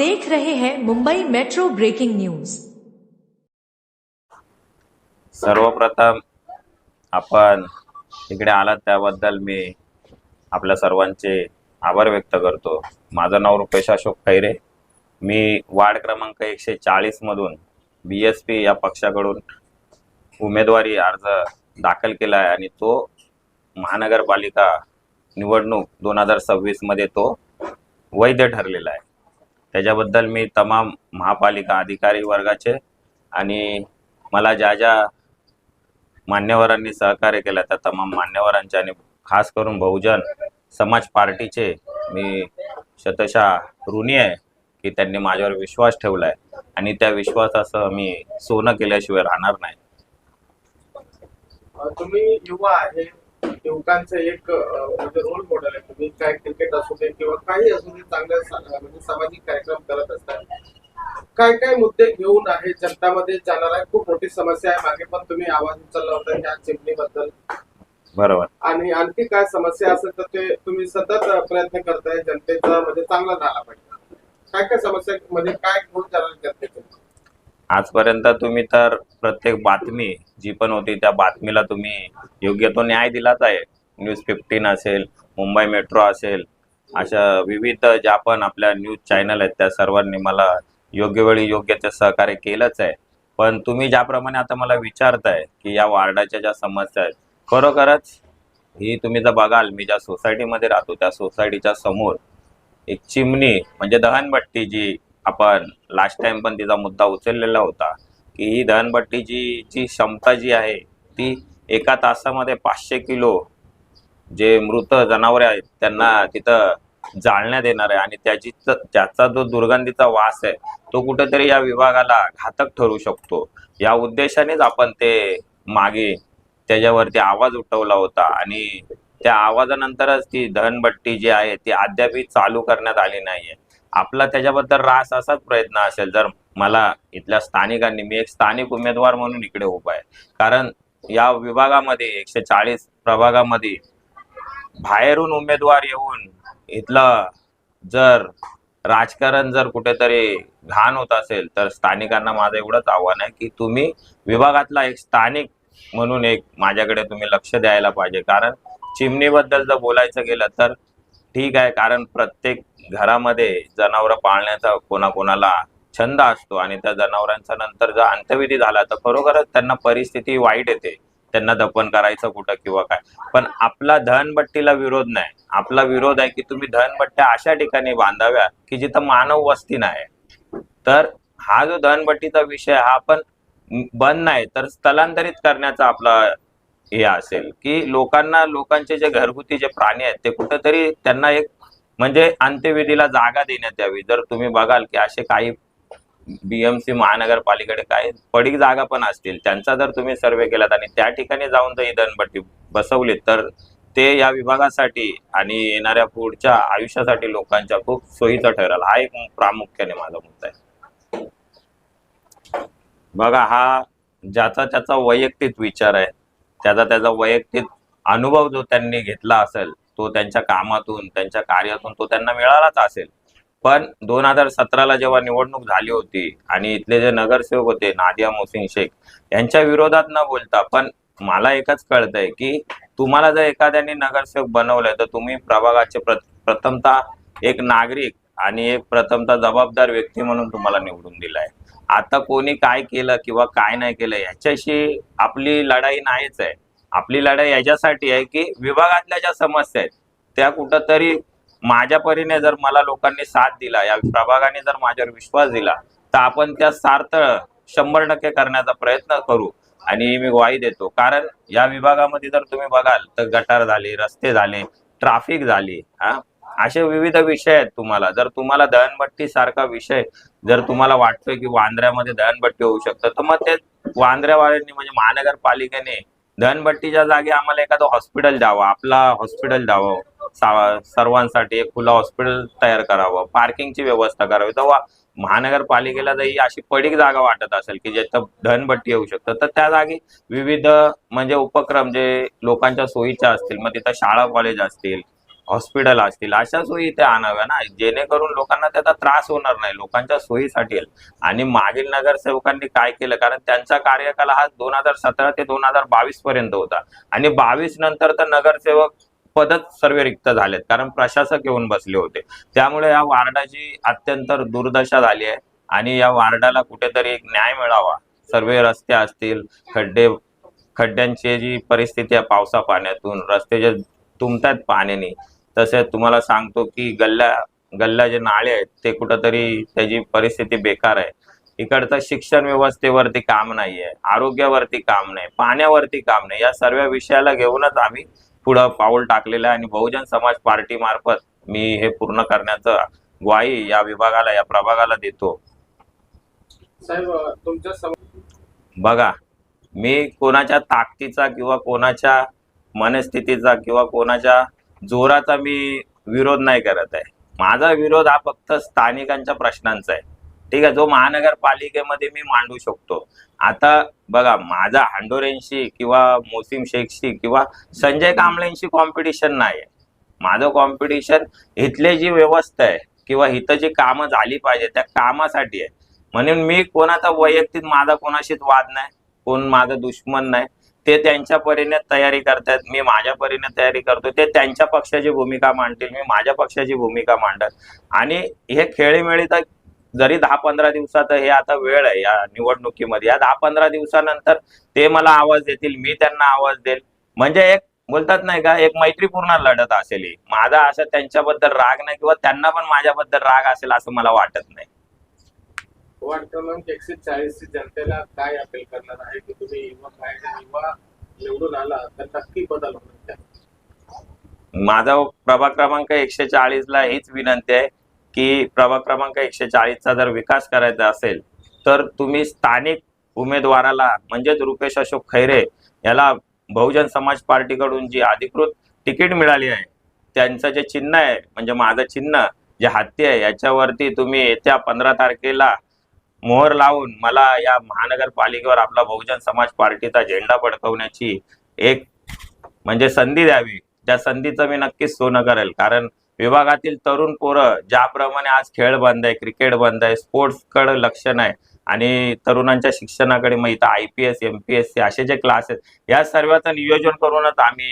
देख रहे हैं मुंबई मेट्रो ब्रेकिंग न्यूज। सर्वप्रथम आपण इकडे आलात त्याबद्दल मी आपल्या सर्वांचे आभार व्यक्त करतो। माझं नाव रुपेश अशोक खैरे। मी वार्ड क्रमांक 140 मधून BSP या पक्षाकडून उमेदवारी अर्ज दाखल केला आहे आणि तो महानगरपालिका निवडणूक 2026 मध्ये तो वैध ठरलेला आहे। त्याच्याबद्दल मी तमाम महापालिका अधिकारी वर्गाचे आणि मला ज्या ज्या मान्यवरांनी सहकार्य केलं त्या तमाम मान्यवरांचे आणि खास करून बहुजन समाज पार्टीचे मी शतशः ऋणी आहे की त्यांनी माझ्यावर विश्वास ठेवला आहे आणि त्या विश्वासासह मी सोनं केल्याशिवाय राहणार नाही। तुम्ही युवा आहे, युवकांचं एक म्हणजे रोल मॉडेल आहे। तुम्ही काय क्रिकेट असू दे किंवा काही असू दे चांगले म्हणजे सामाजिक कार्यक्रम करत असतात। काय काय मुद्दे घेऊन आहे जनतामध्ये जाणार आहे? खूप मोठी समस्या आहे, मागे पण तुम्ही आवाज उचलला होता या चिमणीबद्दल। बरोबर। आणि आणखी काय समस्या असेल तर ते तुम्ही सतत प्रयत्न करताय जनतेचा म्हणजे चांगला झाला पाहिजे। काय काय समस्या म्हणजे काय घेऊन जाणार जनतेचे? आजपर्यंत तुम्ही तर प्रत्येक बातमी जी पण होती त्या बातमीला तुम्ही योग्य तो न्याय दिलाच आहे। न्यूज 15 असेल, मुंबई मेट्रो असेल, अशा विविध ज्या पण आपल्या न्यूज चॅनल आहेत त्या सर्वांनी मला योग्य वेळी योग्य ते सहकार्य केलंच आहे। पण तुम्ही ज्याप्रमाणे आता मला विचारताय की या वार्डाच्या ज्या समस्या आहेत, खरोखरच ही तुम्ही जर बघाल, मी ज्या सोसायटीमध्ये राहतो त्या सोसायटीच्या समोर एक चिमणी म्हणजे दहनभट्टी जी आपण लास्ट टाइम पण तिचा मुद्दा उचललेला होता की ही दहनभट्टीची जी क्षमता जी आहे ती एका तासामध्ये 500 किलो जे मृत जनावरे आहेत त्यांना तिथं जाळण्यात येणार आहे आणि त्याचा जो दुर्गंधीचा वास आहे तो कुठेतरी या विभागाला घातक ठरू शकतो। या उद्देशानेच आपण ते मागे त्याच्यावरती आवाज उठवला होता आणि त्या आवाजानंतरच ती दहनभट्टी जी आहे ती अद्याप चालू करण्यात आली नाहीये। आपला त्याच्याबद्दल रास असाच प्रयत्न असेल जर मला इथल्या स्थानिकांनी, मी एक स्थानिक उमेदवार म्हणून इकडे उभा आहे, कारण या विभागामध्ये 140 प्रभागामध्ये बाहेरून उमेदवार येऊन इथलं जर राजकारण जर कुठेतरी घाण होत असेल तर स्थानिकांना माझं एवढंच आव्हान आहे की तुम्ही विभागातला एक स्थानिक म्हणून एक माझ्याकडे तुम्ही लक्ष द्यायला पाहिजे। कारण चिमणीबद्दल जर बोलायचं गेलं तर ठीक आहे, कारण प्रत्येक घरामध्ये जनावरं पाळण्याचा कोणाकोणाला छंद असतो आणि त्या जनावरांचा नंतर जर अंत्यविधी झाला तर खरोखरच त्यांना परिस्थिती वाईट येते, त्यांना दफन करायचं कुठं किंवा काय। पण आपला दहनभट्टीला विरोध नाही, आपला विरोध आहे की तुम्ही दहनभट्ट्या अशा ठिकाणी बांधाव्या की जिथं मानव वस्ती नाही। तर हा जो दहनभट्टीचा विषय हा पण बंद नाही तर स्थलांतरित करण्याचा आपला हे असेल की लोकांचे जे घरगुती जे प्राणी आहेत ते कुठेतरी त्यांना एक म्हणजे अंत्यविधीला जागा देण्यात यावी। जर तुम्ही बघाल की असे काही BMC महानगरपालिकेकडे काही पडीक जागा पण असतील, त्यांचा जर तुम्ही सर्वे केलात आणि त्या ठिकाणी जाऊन जर ही दहनभट्टी बसवली तर ते या विभागासाठी आणि येणाऱ्या पुढच्या आयुष्यासाठी लोकांच्या खूप सोयीचा ठरेल। हा एक प्रामुख्याने माझा मुद्दा आहे। बघा, हा ज्याचा त्याचा वैयक्तिक विचार आहे, त्याचा वैयक्तिक अनुभव जो त्यांनी घेतला असेल तो त्यांच्या कामातून, त्यांच्या कार्यातून तो त्यांना मिळालाच असेल। पण 2017ला जेव्हा निवडणूक झाली होती आणि इथले जे नगरसेवक होते नादिया मोहसिन शेख यांच्या विरोधात न बोलता, पण मला एकच कळतंय की तुम्हाला जर एखाद्याने नगरसेवक बनवलंय तर तुम्ही प्रभागाचे प्रथमतः एक नागरिक आणि एक प्रथमतः जबाबदार व्यक्ती म्हणून तुम्हाला निवडून दिलाय। आता कोणी काय केलं किंवा काय नाही केलं याच्याशी आपली लढाई नाहीच आहे। आपली लढाई याच्यासाठी आहे की विभागातल्या ज्या समस्या आहेत त्या कुठंतरी माझ्या परीने जर मला लोकांनी साथ दिला, या प्रभागाने जर माझ्यावर विश्वास दिला तर आपण त्या सार्थ 100% करण्याचा प्रयत्न करू आणि मी ग्वाही देतो। कारण या विभागामध्ये जर तुम्ही बघाल तर गटार झाले, रस्ते झाले, ट्रॅफिक झाली, असे विविध विषय आहेत। जर तुम्हाला दहनभट्टी सारखा विषय जर तुम्हाला वाटतोय की वांद्र्यामध्ये दहनभट्टी होऊ शकतं तर मग ते वांद्र्यावाल्यांनी म्हणजे महानगरपालिकेने दहनभट्टीच्या जागी आम्हाला एखादं हॉस्पिटल द्यावं, आपला हॉस्पिटल द्यावं, सर्वांसाठी एक खुला हॉस्पिटल तयार करावं, पार्किंगची व्यवस्था करावी। तेव्हा महानगरपालिकेला जर ही अशी पडीक जागा वाटत असेल की ज्याचं दहनभट्टी येऊ शकतं तर त्या जागी विविध म्हणजे उपक्रम जे लोकांच्या सोयीच्या असतील, मग तिथं शाळा कॉलेज असतील, हॉस्पिटल असतील, अशा सोयी इथे आणाव्या ना, जेणेकरून लोकांना त्याचा त्रास होणार नाही, लोकांच्या सोयीसाठी येईल. आणि मागील नगरसेवकांनी काय केलं, कारण त्यांचा कार्यकाल हा 2017 ते 2022 पर्यंत होता आणि 22 नंतर तर नगरसेवक पदच सर्व रिक्त झालेत, कारण प्रशासक येऊन बसले होते. त्यामुळे या वार्डाची अत्यंत दुर्दशा झाली आहे आणि या वार्डाला कुठेतरी एक न्याय मिळावा. सर्व रस्ते असतील, खड्ड्यांची जी परिस्थिती आहे पावसा पाण्यातून, रस्ते जे तुंबतात पाण्याने, तसेच तुम्हाला सांगतो की गल्ल्या जे नाळे आहेत ते कुठंतरी त्याची परिस्थिती बेकार आहे. इकडचं शिक्षण व्यवस्थेवरती काम नाहीये, आरोग्यावरती काम नाही, पाण्यावरती काम नाही. या सर्व विषयाला घेऊनच आम्ही पुढं पाऊल टाकलेलं आहे आणि बहुजन समाज पार्टी मार्फत मी हे पूर्ण करण्याचं ग्वाही या विभागाला, या प्रभागाला देतो. साहेब, तुमच्या बघा, मी कोणाच्या ताकदीचा किंवा कोणाच्या मनस्थितीचा किंवा कोणाच्या जोराचा मी विरोध नाही करत आहे. माझा विरोध हा फक्त स्थानिकांच्या प्रश्नांचा आहे. ठीक आहे, जो महानगरपालिकेमध्ये मी मांडू शकतो. आता बघा, माझा हांडोरेंशी किंवा मोसीम शेखशी किंवा संजय कांबळेंशी कॉम्पिटिशन नाही आहे. माझं कॉम्पिटिशन इथली जी व्यवस्था आहे किंवा इथं जी कामं झाली पाहिजे त्या कामासाठी आहे. म्हणून मी कोणाचा वैयक्तिक, माझा कोणाशीच वाद नाही, कोण माझं दुश्मन नाही. ते त्यांच्या परीने तयारी करतात, मी माझ्या परीने तयारी करतो. ते त्यांच्या पक्षाची भूमिका मांडतील, मी माझ्या पक्षाची भूमिका मांडत. आणि हे खेळीमेळी तर जरी 10-15 दिवसात, हे आता वेळ आहे या निवडणुकीमध्ये, या 10-15 दिवसानंतर ते मला आवाज देतील, मी त्यांना आवाज देईल. म्हणजे एक बोलतात नाही का, एक मैत्रीपूर्ण लढत असेल ही. माझा असं त्यांच्याबद्दल राग नाही किंवा त्यांना पण माझ्याबद्दल राग असेल असं मला वाटत नाही. वार्ड क्रमांक 140 ची जनतेला काय अपील करणार आहे की तुम्ही युवा निवडून आला तर नक्की बदल होणार? माझा प्रभाग क्रमांक 140 ला हीच विनंती आहे की प्रभाग क्रमांक 140 चा जर विकास करायचा असेल तर तुम्ही स्थानिक उमेदवाराला, म्हणजेच रुपेश अशोक खैरे याला, बहुजन समाज पार्टीकडून जी अधिकृत तिकीट मिळाली आहे, त्यांचं जे चिन्ह आहे, म्हणजे माझं चिन्ह जे हत्ती आहे, याच्यावरती तुम्ही येत्या 15 तारखेला मोहर लावून मला या महानगरपालिकेवर आपला बहुजन समाज पार्टीचा झेंडा फडकवण्याची एक म्हणजे संधी द्यावी. त्या संधीचं मी नक्कीच सोनं करेल. कारण विभागातील तरुण पोरं ज्याप्रमाणे आज खेळ बंद आहे, क्रिकेट बंद आहे, स्पोर्ट्सकडे लक्ष नाही आणि तरुणांच्या शिक्षणाकडे, मग इथं IPS MPSC असे जे क्लास आहेत, या सर्वांचं नियोजन करूनच आम्ही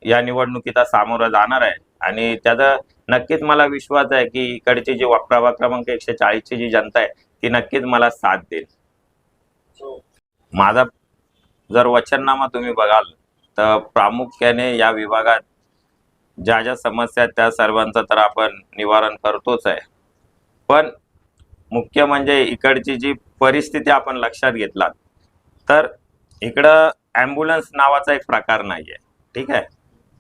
या निवडणुकीचा सामोरं जाणार आहे. आणि त्याचा नक्कीच मला विश्वास आहे की इकडची जी प्रभाग क्रमांक 140 ची जी जनता आहे ती नक्कीच मला साथ देईल. माझा जर वचननामा तुम्ही बघाल तर प्रामुख्याने या विभागात ज्या ज्या समस्या आहेत त्या सर्वांचं तर आपण निवारण करतोच आहे. पण मुख्य म्हणजे इकडची जी परिस्थिती आपण लक्षात घेतलात तर इकडं ॲम्ब्युलन्स नावाचा एक प्रकार नाही आहे. ठीक आहे,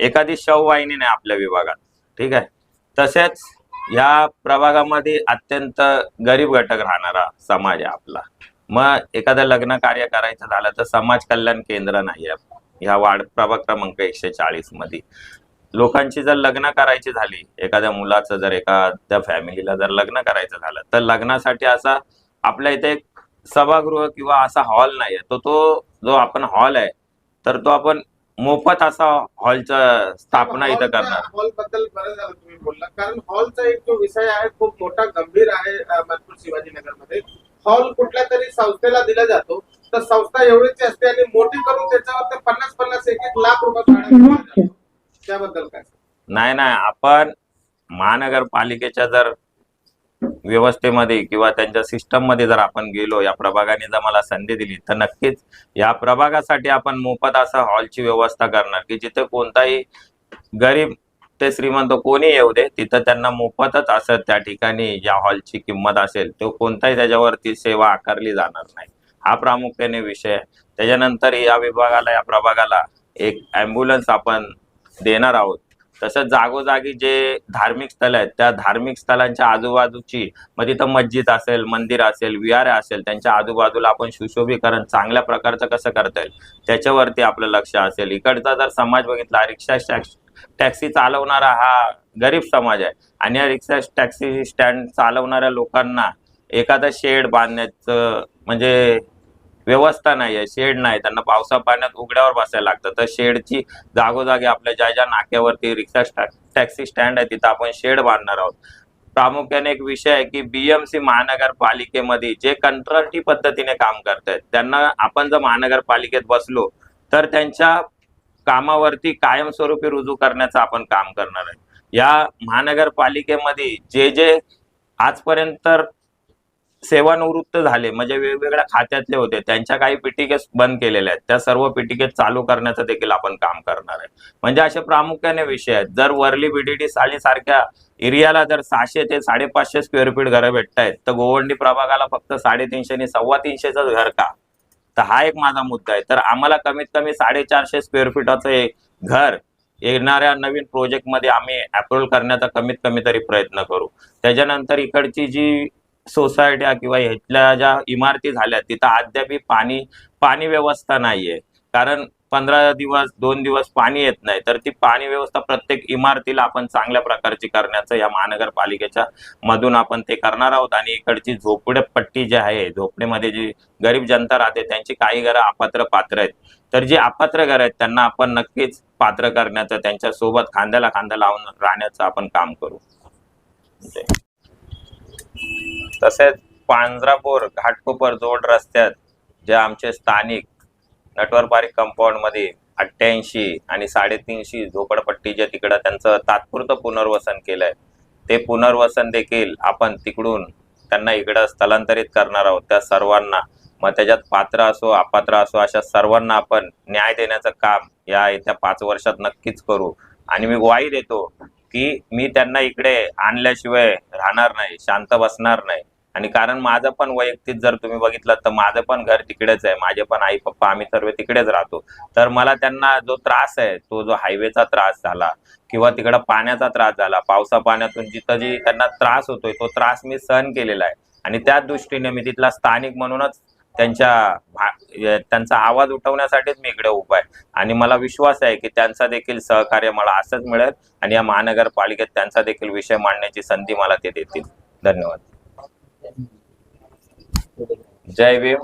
एखादी शववाहिनी नाही आपल्या विभागात. ठीक आहे, तसेच या प्रभागामध्ये अत्यंत गरीब घटक राहणारा समाज आहे आपला. मग एखादं लग्न कार्य करायचं झालं तर समाज कल्याण केंद्र नाही आहे ह्या प्रभाग क्रमांक 140 मध्ये. लोकांची जर लग्न करायची झाली, एखाद्या मुलाचं जर, एखाद्या फॅमिलीला जर लग्न करायचं झालं तर लग्नासाठी असा आपल्या इथे एक सभागृह किंवा असा हॉल नाही आहे. तो जो आपण हॉल आहे तर तो आपण मोफत असा हॉलचा स्थापना इथं करणार. हॉल बद्दल बरं झालं तुम्ही बोलला, कारण हॉलचा एक जो विषय आहे खूप मोठा गंभीर आहे. मनपूर शिवाजीनगरमध्ये हॉल कुठल्या तरी संस्थेला दिला जातो तर संस्था एवढीची असते आणि मोठी करून त्याच्यावर 50-50 1-1 लाख रुपये त्याबद्दल काय? नाही, आपण महानगरपालिकेच्या जर व्यवस्थेमध्ये किंवा त्यांच्या सिस्टम मध्ये जर आपण गेलो, या प्रभागाने जर मला संधी दिली तर नक्कीच या प्रभागासाठी आपण मोफत असा हॉलची व्यवस्था करणार की जिथे कोणताही गरीब ते श्रीमंत कोणी येऊ दे, तिथं त्यांना मोफतच असं त्या ठिकाणी ज्या हॉलची किंमत असेल तो कोणताही त्याच्यावरती सेवा आकारली जाणार नाही. हा प्रामुख्याने विषय आहे. त्याच्यानंतर या विभागाला, या प्रभागाला एक ॲम्ब्युलन्स आपण देणार आहोत. तसंच जागोजागी जे धार्मिक स्थळ आहेत त्या धार्मिक स्थळांच्या आजूबाजूची, मग तिथं मस्जिद असेल, मंदिर असेल, विहार असेल, त्यांच्या आजूबाजूला आपण सुशोभीकरण चांगल्या प्रकारचं कसं करता येईल त्याच्यावरती आपलं लक्ष असेल. इकडचा जर समाज बघितला, रिक्षा टॅक्सी चालवणारा हा गरीब समाज आहे आणि या रिक्षा टॅक्सी स्टँड चालवणाऱ्या लोकांना एखादा शेड बांधण्याचं म्हणजे व्यवस्था नाही आहे, शेड नाही, त्यांना पावसा पाण्यात उघड्यावर बसायला लागतं. तर शेडची जागोजागी आपल्या ज्या ज्या नाक्यावरती रिक्षा टॅक्सी स्टँड आहे तिथं आपण शेड बांधणार आहोत. प्रामुख्याने एक विषय आहे की बीएमसी महानगरपालिकेमध्ये जे कंत्राटी पद्धतीने काम करतायत त्यांना आपण जर महानगरपालिकेत बसलो तर त्यांच्या कामावरती कायमस्वरूपी रुजू करण्याचं आपण काम करणार आहे. या महानगरपालिकेमध्ये जे जे आजपर्यंत सेवानिवृत्त झाले म्हणजे वेगवेगळ्या खात्यातले होते त्यांच्या काही पीटीके बंद केलेल्या आहेत, त्या सर्व पीटीके चालू करण्याचं देखील आपण काम करणार आहे. म्हणजे असे प्रामुख्याने विषय आहेत. जर वर्ली बीडीडी साली सारख्या एरियाला जर 600 ते 550 स्क्वेअर फीट घरं भेटतायत तर गोवंडी प्रभागाला फक्त 350 आणि 325च घर का? तर हा एक माझा मुद्दा आहे. तर आम्हाला कमीत कमी 450 स्क्वेअर फीटाचं एक घर येणाऱ्या नवीन प्रोजेक्टमध्ये आम्ही अप्रूव्ह करण्याचा कमीत कमी तरी प्रयत्न करू. त्याच्यानंतर इकडची जी सोसायट्या किंवा ह्यातल्या ज्या इमारती झाल्या तिथं अद्याप पाणी व्यवस्था नाहीये. कारण 15 दिवस 2 दिवस पाणी येत नाही. तर ती पाणी व्यवस्था प्रत्येक इमारतीला आपण चांगल्या प्रकारची करण्याचं या महानगरपालिकेच्या मधून आपण ते करणार आहोत. आणि इकडची झोपडपट्टी जी आहे, झोपडीमध्ये जी गरीब जनता राहते त्यांची काही घरं पात्र आहेत. तर जी अपात्र घरं आहेत त्यांना आपण नक्कीच पात्र करण्याचं, त्यांच्या सोबत खांद्याला खांदा लावून राहण्याचं आपण काम करू. तसेच पांजरापूर घाटकोपर जोड रस्त्यात जे आमचे स्थानिक नटवरपारी कंपाऊंड मध्ये 88 आणि 350 झोपडपट्टीचे तिकडं त्यांचं तात्पुरतं पुनर्वसन केलंय. ते पुनर्वसन देखील आपण तिकडून त्यांना इकडं स्थलांतरित करणार आहोत. त्या सर्वांना, मग त्याच्यात पात्र असो अपात्र असो, अशा सर्वांना आपण न्याय देण्याचं काम या येत्या 5 वर्षात नक्कीच करू. आणि मी ग्वाही देतो की मी त्यांना इकडे आणल्याशिवाय राहणार नाही, शांत बसणार नाही. आणि कारण माझं पण वैयक्तिक जर तुम्ही बघितलं तर माझं पण घर तिकडेच आहे, माझे पण आई पप्पा आम्ही सर्व तिकडेच राहतो. तर मला त्यांना जो त्रास आहे, तो जो हायवेचा त्रास झाला किंवा तिकडं पाण्याचा त्रास झाला, पावसा पाण्यातून जिथं जी त्यांना त्रास होतोय तो त्रास मी सहन केलेला आहे. आणि त्या दृष्टीने मी तिथला स्थानिक म्हणूनच त्यांचा आवाज उठवण्यासाठीच मी इकडे उभा आहे. आणि मला विश्वास आहे की त्यांचा देखील सहकार्य मला असंच मिळेल आणि या महानगरपालिकेत त्यांचा देखील विषय मांडण्याची संधी मला ते देतील. धन्यवाद. जय भीम,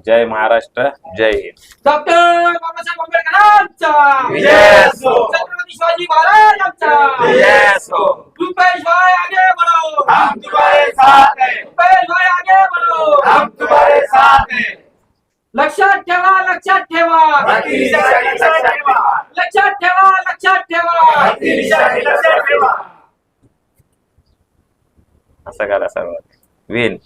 जय महाराष्ट्र, जय हिंद. डॉक्टर बाबासाहेब आंबेडकरांचा विजय असो. छत्रपती शिवाजी महाराजांचा विजय असो. रुपेश भाई आगे बढ़ो, हम तुम्हारे साथ हैं. रुपेश भाई आगे बढ़ो, हम तुम्हारे साथ हैं. लक्षात ठेवा, लक्षात ठेवा, भक्तिनिशाणी लक्षात ठेवा. लक्षात ठेवा, लक्षात ठेवा. भक्तिनिशाणी लक्षात ठेवा. असं करा सर्व. विन.